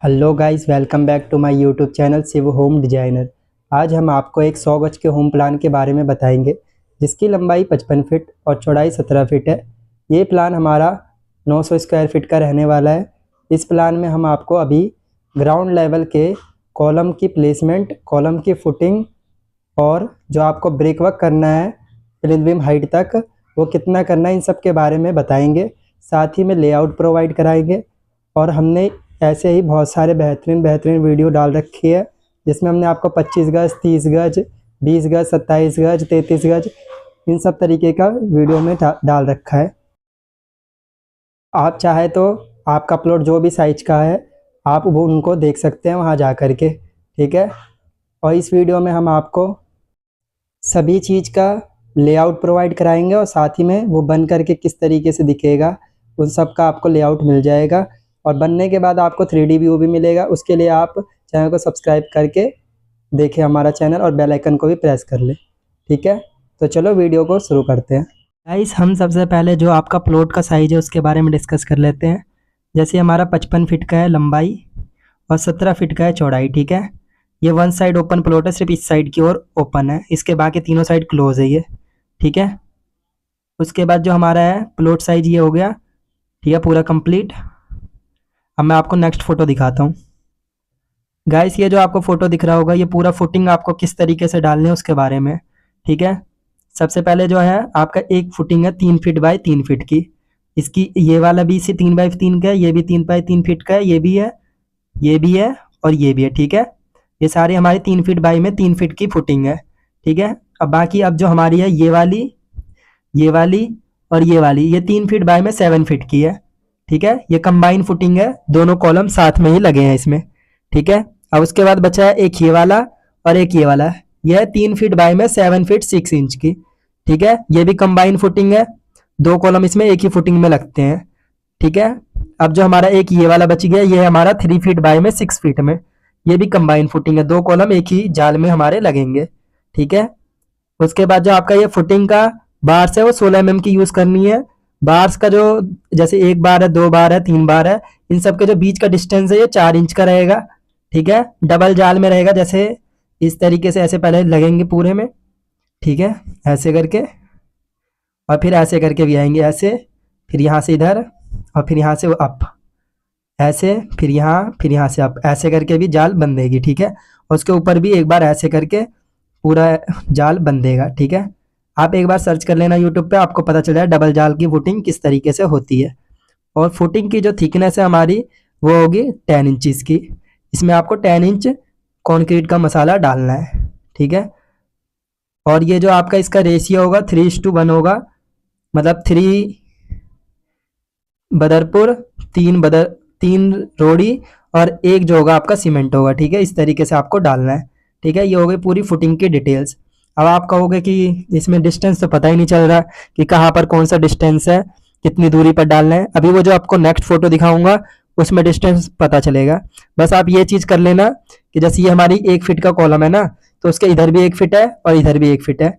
Hello guys, welcome back to my YouTube channel Shiv home designer. आज हम आपको एक 100 गज के होम प्लान के बारे में बताएंगे, जिसकी लंबाई 55 फीट और चौड़ाई 17 फीट है। ये प्लान हमारा 900 स्क्वायर फीट का रहने वाला है। इस प्लान में हम आपको अभी ग्राउंड लेवल के कॉलम की प्लेसमेंट, कॉलम की फुटिंग और जो आपको ब्रेक वर्क करना है प्लिंथ बीम हाइट तक, वो कितना करना है, इन सब के बारे में बताएंगे। साथ ही में लेआउट प्रोवाइड कराएंगे। और हमने ऐसे ही बहुत सारे बेहतरीन वीडियो डाल रखी है, जिसमें हमने आपको 25 गज, 30 गज, 20 गज, 27 गज, 33 गज, इन सब तरीके का वीडियो में डाल रखा है। आप चाहे तो आपका प्लॉट जो भी साइज का है, आप वो उनको देख सकते हैं वहाँ जा कर के, ठीक है। और इस वीडियो में हम आपको सभी चीज़ का लेआउट प्रोवाइड कराएंगे और साथ ही में वो बन करके किस तरीके से दिखेगा, उन सब का आपको लेआउट मिल जाएगा। और बनने के बाद आपको 3D व्यू भी मिलेगा। उसके लिए आप चैनल को सब्सक्राइब करके देखें हमारा चैनल और बेल आइकन को भी प्रेस कर ले, ठीक है। तो चलो वीडियो को शुरू करते हैं। गाइस, हम सबसे पहले जो आपका प्लॉट का साइज है उसके बारे में डिस्कस कर लेते हैं। जैसे हमारा 55 फीट का है लंबाई और 17 फीट का है चौड़ाई, ठीक है। ये वन साइड ओपन प्लॉट है, सिर्फ इस साइड की ओर ओपन है, इसके बाकी तीनों साइड क्लोज है ये, ठीक है। उसके बाद जो हमारा है प्लॉट साइज ये हो गया, ठीक है, पूरा कंप्लीट। अब मैं आपको नेक्स्ट फोटो दिखाता हूँ। गाइस, ये जो आपको फोटो दिख रहा होगा, ये पूरा फुटिंग आपको किस तरीके से डालने है उसके बारे में, ठीक है। सबसे पहले जो है आपका एक फुटिंग है 3 फीट बाय 3 फीट की। इसकी ये वाला भी इसी 3 बाय 3 का है, ये भी 3 बाय 3 फीट का है, ये भी है, ये भी है और ये भी है, ठीक है। ये सारी हमारी 3 फीट बाई में 3 फीट की फुटिंग है, ठीक है। अब बाकी अब जो हमारी है ये वाली, ये वाली और ये वाली, ये 3 फीट बाय में 7 फीट की है, ठीक है। ये कंबाइन फुटिंग है, दोनों कॉलम साथ में ही लगे हैं इसमें, ठीक है। अब उसके बाद बचा है एक ये वाला और एक ये वाला। यह है 3 फीट बाय में 7 फीट 6 इंच की, ठीक है। ये भी कंबाइन फुटिंग है, दो कॉलम इसमें एक ही फुटिंग में लगते हैं, ठीक है। अब जो हमारा एक ये वाला बच गया, ये है हमारा 3 फीट बाय में 6 फीट में। ये भी कंबाइन फुटिंग है, दो कॉलम एक ही जाल में हमारे लगेंगे, ठीक है। उसके बाद जो आपका ये फुटिंग का बार्स है वो 16 mm की यूज करनी है। बार्स का जो जैसे एक बार है, दो बार है, तीन बार है, इन सब के जो बीच का डिस्टेंस है ये 4 इंच का रहेगा, ठीक है। डबल जाल में रहेगा, जैसे इस तरीके से ऐसे पहले लगेंगे पूरे में, ठीक है, ऐसे करके। और फिर ऐसे करके भी आएंगे, ऐसे, फिर यहाँ से इधर और फिर यहाँ से वो अप, ऐसे, फिर यहाँ से अप, ऐसे करके भी जाल बंधेगी, ठीक है। और उसके ऊपर भी एक बार ऐसे करके पूरा जाल बंधेगा, ठीक है। आप एक बार सर्च कर लेना यूट्यूब पे, आपको पता चल जाए डबल जाल की फुटिंग किस तरीके से होती है। और फुटिंग की जो थिकनेस है हमारी वो होगी 10 इंचज़ की। इसमें आपको 10 इंच कंक्रीट का मसाला डालना है, ठीक है। और ये जो आपका इसका रेशियो होगा 3:1 होगा, मतलब 3 बदरपुर, 3 रोड़ी और एक जो होगा आपका सीमेंट होगा, ठीक है। इस तरीके से आपको डालना है, ठीक है। ये हो गई पूरी फुटिंग की डिटेल्स। अब आप कहोगे कि इसमें डिस्टेंस तो पता ही नहीं चल रहा कि कहाँ पर कौन सा डिस्टेंस है, कितनी दूरी पर डालना है। अभी वो जो आपको नेक्स्ट फोटो दिखाऊंगा उसमें डिस्टेंस पता चलेगा। बस आप ये चीज़ कर लेना कि जैसे ये हमारी 1 फीट का कॉलम है ना, तो उसके इधर भी 1 फीट है और इधर भी 1 फीट है,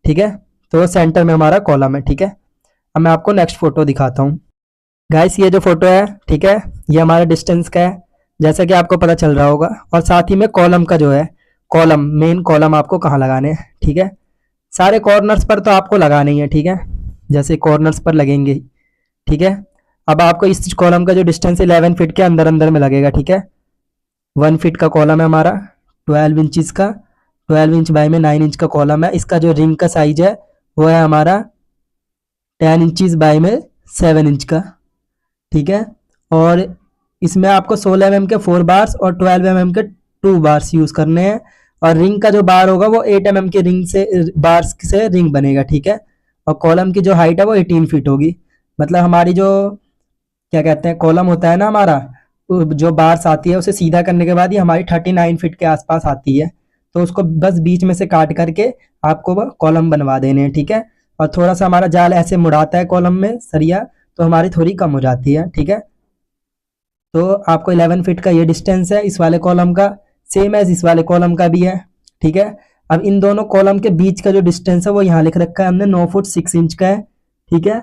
ठीक है। तो सेंटर में हमारा कॉलम है, ठीक है। अब मैं आपको नेक्स्ट फोटो दिखाता हूँ। गाइस, ये जो फोटो है, ठीक है, ये हमारा डिस्टेंस का है, जैसा कि आपको पता चल रहा होगा। और साथ ही में कॉलम का जो है, कॉलम, मेन कॉलम आपको कहाँ लगाने हैं, ठीक है। सारे कॉर्नर्स पर तो आपको लगाने ही है, ठीक है, जैसे कॉर्नर्स पर लगेंगे, ठीक है। अब आपको इस कॉलम का जो डिस्टेंस 11 फीट के अंदर अंदर में लगेगा, ठीक है। 1 फीट का कॉलम है हमारा, 12 इंचज़ का, 12 इंच बाय में 9 इंच का कॉलम है। इसका जो रिंग का साइज है वो है हमारा 10 इंचज़ बाय में 7 इंच का, ठीक है। और इसमें आपको 16 mm के 4 बार्स और 12 mm के 2 बार्स यूज़ करने हैं। और रिंग का जो बार होगा वो 8 mm के रिंग से, बार्स से रिंग बनेगा, ठीक है। और कॉलम की जो हाइट है वो 18 फीट होगी। मतलब हमारी जो क्या कहते हैं कॉलम होता है ना हमारा, जो बार्स आती है उसे सीधा करने के बाद ये हमारी 39 फीट के आसपास आती है। तो उसको बस बीच में से काट करके आपको वो कॉलम बनवा देने हैं, ठीक है। और थोड़ा सा हमारा जाल ऐसे मुड़ाता है कॉलम में सरिया, तो हमारी थोड़ी कम हो जाती है, ठीक है। तो आपको 11 फीट का ये डिस्टेंस है इस वाले कॉलम का, सेम एज इस वाले कॉलम का भी है, ठीक है। अब इन दोनों कॉलम के बीच का जो डिस्टेंस है वो यहाँ लिख रखा है हमने, 9 फुट 6 इंच का है, ठीक है।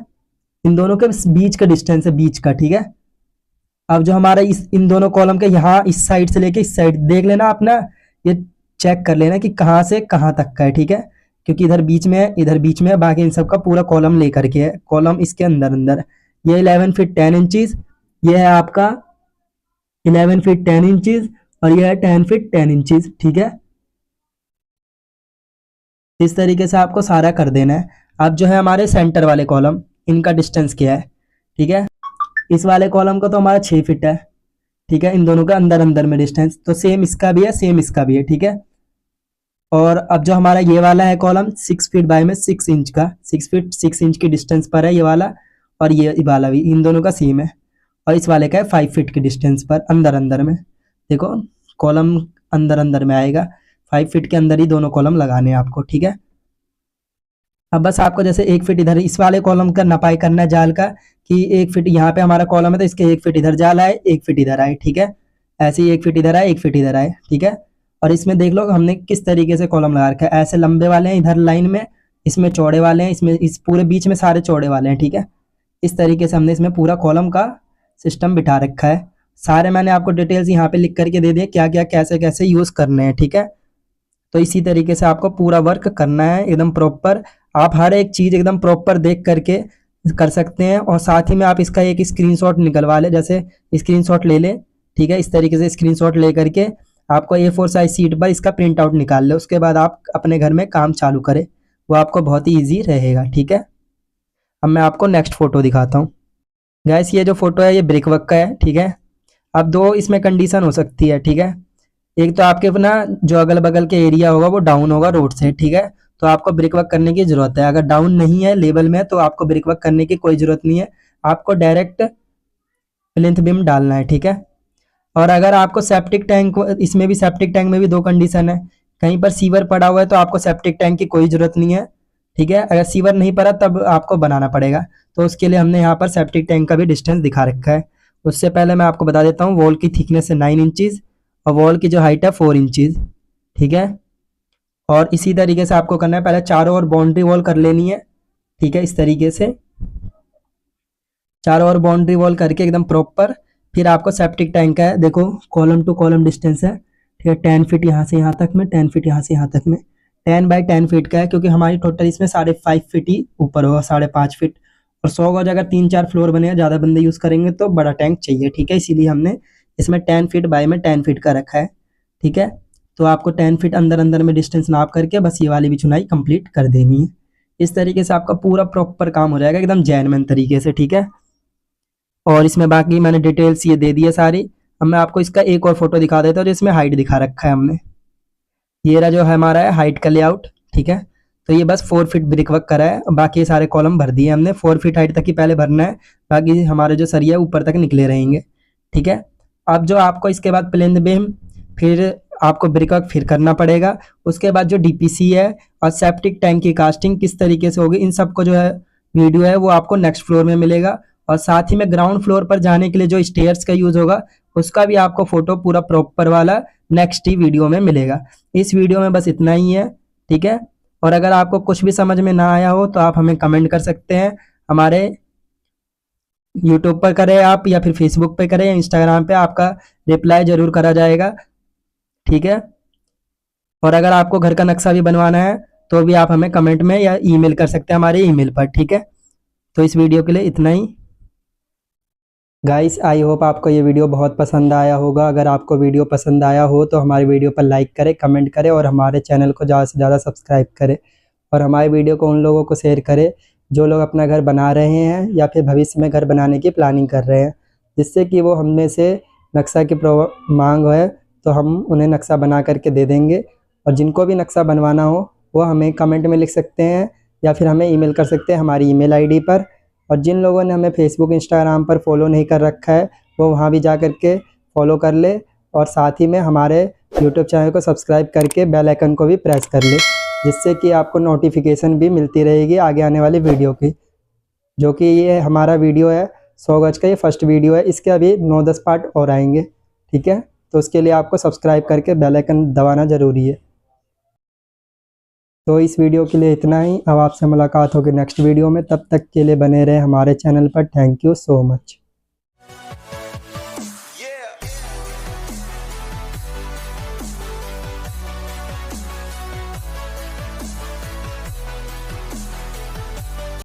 इन दोनों के बीच का डिस्टेंस है, बीच का, ठीक है। अब जो हमारा इन दोनों कॉलम के यहाँ इस साइड से लेके इस साइड देख लेना अपना, ये चेक कर लेना कि कहाँ से कहाँ तक का है, ठीक है। क्योंकि इधर बीच में है, इधर बीच में है, बाकी इन सब का पूरा कॉलम लेकर के है, कॉलम इसके अंदर अंदर। ये 11 फीट 10 इंचज, ये है आपका 11 फीट 10 इंचज, और ये है 10 फीट 10 इंचज, ठीक है। इस तरीके से आपको सारा कर देना है। अब जो है हमारे सेंटर वाले कॉलम, इनका डिस्टेंस क्या है, ठीक है। इस वाले कॉलम का तो हमारा 6 फीट है, ठीक है। इन दोनों का अंदर अंदर में डिस्टेंस तो सेम इसका भी है, सेम इसका भी है, ठीक है। और अब जो हमारा ये वाला है कॉलम 6 फीट बाय में 6 इंच का, 6 फीट 6 इंच की डिस्टेंस पर है ये वाला, और ये वाला भी इन दोनों का सेम है। और इस वाले का है 5 फीट की डिस्टेंस पर, अंदर अंदर में। देखो कॉलम अंदर अंदर में आएगा, 5 फीट के अंदर ही दोनों कॉलम लगाने हैं आपको, ठीक है। अब बस आपको जैसे 1 फीट इधर इस वाले कॉलम का नपाई करना है जाल का, कि 1 फीट यहाँ पे हमारा कॉलम है तो इसके 1 फीट इधर जाल आए, 1 फीट इधर आए, ठीक है। ऐसे ही 1 फीट इधर आए, 1 फीट इधर आए, ठीक है। और इसमें देख लो हमने किस तरीके से कॉलम लगा रखा है, ऐसे लंबे वाले हैं इधर लाइन में, इसमें चौड़े वाले हैं, इसमें इस पूरे बीच में सारे चौड़े वाले हैं, ठीक है। इस तरीके से हमने इसमें पूरा कॉलम का सिस्टम बिठा रखा है। सारे मैंने आपको डिटेल्स यहाँ पे लिख करके दे दिए, क्या क्या कैसे कैसे यूज़ करने हैं, ठीक है। तो इसी तरीके से आपको पूरा वर्क करना है एकदम प्रॉपर। आप हर एक चीज़ एकदम प्रॉपर देख करके कर सकते हैं। और साथ ही में आप इसका एक स्क्रीनशॉट निकलवा ले, जैसे स्क्रीनशॉट ले ले, ठीक है। इस तरीके से स्क्रीनशॉट ले करके आपको A4 साइज शीट पर इसका प्रिंट आउट निकाल ले, उसके बाद आप अपने घर में काम चालू करें, वो आपको बहुत ही ईजी रहेगा, ठीक है। अब मैं आपको नेक्स्ट फोटो दिखाता हूँ। गैस ये जो फोटो है ये ब्रिक वर्क का है, ठीक है। अब दो इसमें कंडीशन हो सकती है, ठीक है। एक तो आपके ना जो अगल बगल के एरिया होगा वो डाउन होगा रोड से, ठीक है। तो आपको ब्रिक वर्क करने की जरूरत है। अगर डाउन नहीं है लेवल में तो आपको ब्रिक वर्क करने की कोई जरूरत नहीं है, आपको डायरेक्ट प्लिंथ बीम डालना है, ठीक है। और अगर आपको सेप्टिक टैंक, इसमें भी सेप्टिक टैंक में भी दो कंडीशन है। कहीं पर सीवर पड़ा हुआ है तो आपको सेप्टिक टैंक की कोई जरूरत नहीं है, ठीक है। अगर सीवर नहीं पड़ा तब आपको बनाना पड़ेगा, तो उसके लिए हमने यहाँ पर सेप्टिक टैंक का भी डिस्टेंस दिखा रखा है। उससे पहले मैं आपको बता देता हूँ, वॉल की थिकनेस है 9 इंचज़ और वॉल की जो हाइट है 4 इंचज़, ठीक है। और इसी तरीके से आपको करना है, पहले चारों ओर बाउंड्री वॉल कर लेनी है, ठीक है। इस तरीके से चारों ओर बाउंड्री वॉल करके एकदम प्रॉपर, फिर आपको सेप्टिक टैंक का है, देखो कॉलम टू कॉलम डिस्टेंस है, ठीक है। 10 फीट यहाँ से यहाँ तक में, 10 फीट यहाँ से यहाँ तक में, 10 बाई 10 फीट का है, क्योंकि हमारी टोटल इसमें 5.5 फीट ही ऊपर होगा, 5.5 फीट। और 100 गज अगर 3-4 फ्लोर बने, ज़्यादा बंदे यूज़ करेंगे तो बड़ा टैंक चाहिए, ठीक है। इसीलिए हमने इसमें 10 फीट बाई में 10 फीट का रखा है, ठीक है। तो आपको 10 फीट अंदर अंदर में डिस्टेंस नाप करके बस ये वाली भी चुनाई कंप्लीट कर देनी है। इस तरीके से आपका पूरा प्रॉपर काम हो जाएगा एकदम जेन्युइन तरीके से, ठीक है। और इसमें बाकी मैंने डिटेल्स ये दे दी है सारी। अब मैं आपको इसका एक और फोटो दिखा देता हूँ जिसमें हाइट दिखा रखा है हमने। ये रहा जो है हमारा है हाइट का लेआउट, ठीक है। तो ये बस 4 फीट ब्रिक वर्क करा है, बाकी सारे कॉलम भर दिए हमने। 4 फीट हाइट तक ही पहले भरना है, बाकी हमारे जो सरिया ऊपर तक निकले रहेंगे, ठीक है। अब जो आपको इसके बाद प्लेन बीम, फिर आपको ब्रिक वर्क फिर करना पड़ेगा। उसके बाद जो DPC है और सेप्टिक टैंक की कास्टिंग किस तरीके से होगी, इन सबको जो है वीडियो है वो आपको नेक्स्ट फ्लोर में मिलेगा। और साथ ही में ग्राउंड फ्लोर पर जाने के लिए जो स्टेयर्स का यूज़ होगा उसका भी आपको फोटो पूरा प्रॉपर वाला नेक्स्ट ही वीडियो में मिलेगा। इस वीडियो में बस इतना ही है, ठीक है। और अगर आपको कुछ भी समझ में ना आया हो तो आप हमें कमेंट कर सकते हैं, हमारे यूट्यूब पर करें आप या फिर फेसबुक पे करें या इंस्टाग्राम पे, आपका रिप्लाई जरूर करा जाएगा, ठीक है। और अगर आपको घर का नक्शा भी बनवाना है तो भी आप हमें कमेंट में या ईमेल कर सकते हैं हमारे ईमेल पर, ठीक है। तो इस वीडियो के लिए इतना ही गाइस। आई होप आपको ये वीडियो बहुत पसंद आया होगा। अगर आपको वीडियो पसंद आया हो तो हमारे वीडियो पर लाइक करें, कमेंट करें और हमारे चैनल को ज़्यादा से ज़्यादा सब्सक्राइब करें। और हमारे वीडियो को उन लोगों को शेयर करें जो लोग अपना घर बना रहे हैं या फिर भविष्य में घर बनाने की प्लानिंग कर रहे हैं, जिससे कि वो हम में से नक्शा की मांग है तो हम उन्हें नक्शा बना करके दे देंगे। और जिनको भी नक्शा बनवाना हो वो हमें कमेंट में लिख सकते हैं या फिर हमें ईमेल कर सकते हैं हमारी ईमेल आईडी पर। और जिन लोगों ने हमें फेसबुक इंस्टाग्राम पर फॉलो नहीं कर रखा है वो वहाँ भी जा कर के फॉलो कर ले, और साथ ही में हमारे यूट्यूब चैनल को सब्सक्राइब करके बेल आइकन को भी प्रेस कर ले, जिससे कि आपको नोटिफिकेशन भी मिलती रहेगी आगे आने वाली वीडियो की। जो कि ये हमारा वीडियो है 100 गज का, ये फर्स्ट वीडियो है, इसके अभी 9-10 पार्ट और आएंगे, ठीक है। तो उसके लिए आपको सब्सक्राइब करके बेल आइकन दबाना ज़रूरी है। तो इस वीडियो के लिए इतना ही। अब आपसे मुलाकात होगी नेक्स्ट वीडियो में, तब तक के लिए बने रहे हमारे चैनल पर। Thank you so much.